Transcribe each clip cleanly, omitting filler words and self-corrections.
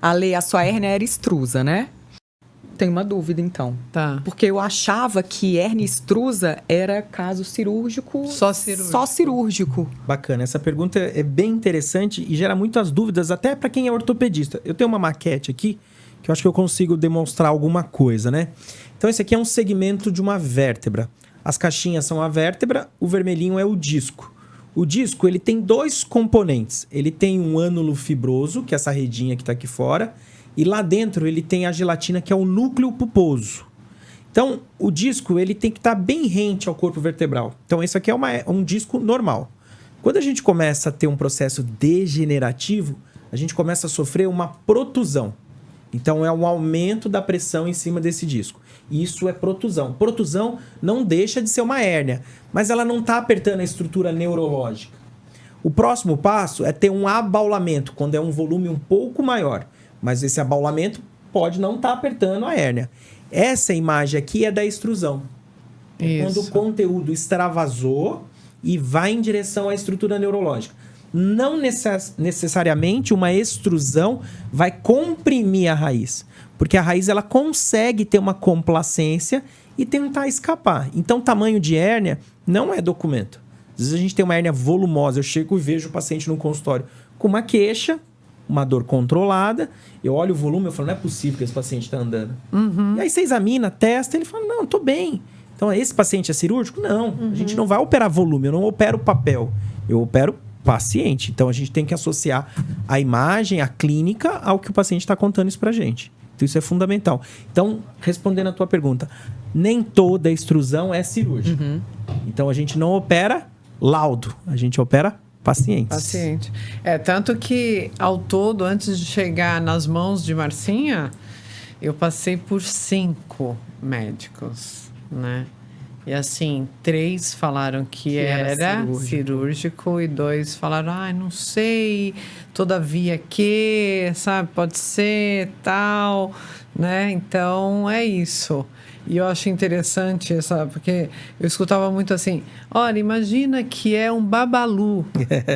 Ale, a sua hérnia era extrusa, né? Tenho uma dúvida, então. Tá. Porque eu achava que hérnia extrusa era caso cirúrgico. Só cirúrgico. Só cirúrgico. Bacana, essa pergunta é bem interessante e gera muitas dúvidas, até para quem é ortopedista. Eu tenho uma maquete aqui, que eu acho que eu consigo demonstrar alguma coisa, né? Então, esse aqui é um segmento de uma vértebra. As caixinhas são a vértebra, o vermelhinho é o disco. O disco, ele tem dois componentes. Ele tem um ânulo fibroso, que é essa redinha que está aqui fora, e lá dentro ele tem a gelatina, que é o núcleo pulposo. Então, o disco ele tem que estar bem rente ao corpo vertebral. Então, isso aqui é um disco normal. Quando a gente começa a ter um processo degenerativo, a gente começa a sofrer uma protusão. Então, é um aumento da pressão em cima desse disco. Isso é protusão. Protusão não deixa de ser uma hérnia, mas ela não está apertando a estrutura neurológica. O próximo passo é ter um abaulamento, quando é um volume um pouco maior. Mas esse abaulamento pode não estar apertando a hérnia. Essa imagem aqui é da extrusão. É quando o conteúdo extravasou e vai em direção à estrutura neurológica. Não necessariamente uma extrusão vai comprimir a raiz. Porque a raiz ela consegue ter uma complacência e tentar escapar. Então, tamanho de hérnia não é documento. Às vezes a gente tem uma hérnia volumosa. Eu chego e vejo o paciente no consultório com uma queixa, uma dor controlada, eu olho o volume e falo, não é possível que esse paciente está andando. E aí você examina, testa, ele fala, não, estou bem. Então, esse paciente é cirúrgico? Não, a gente não vai operar volume, eu não opero papel, eu opero paciente. Então, a gente tem que associar a imagem, a clínica, ao que o paciente está contando isso pra gente. Então, isso é fundamental. Então, respondendo a tua pergunta, nem toda extrusão é cirúrgica. Então, a gente não opera laudo, a gente opera paciente. Tanto que, ao todo, antes de chegar nas mãos de Marcinha, eu passei por 5 médicos, né? E assim, 3 falaram que era cirúrgico e 2 falaram, não sei, todavia que, sabe, pode ser, tal, né? Então, é isso. E eu acho interessante porque eu escutava muito assim, olha, imagina que é um babalu.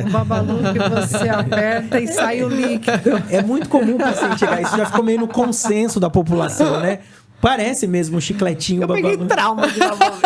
Um babalu que você aperta e sai o líquido. É muito comum o paciente chegar, isso já ficou meio no consenso da população, né? Parece mesmo um chicletinho eu babalu. peguei trauma de babalu.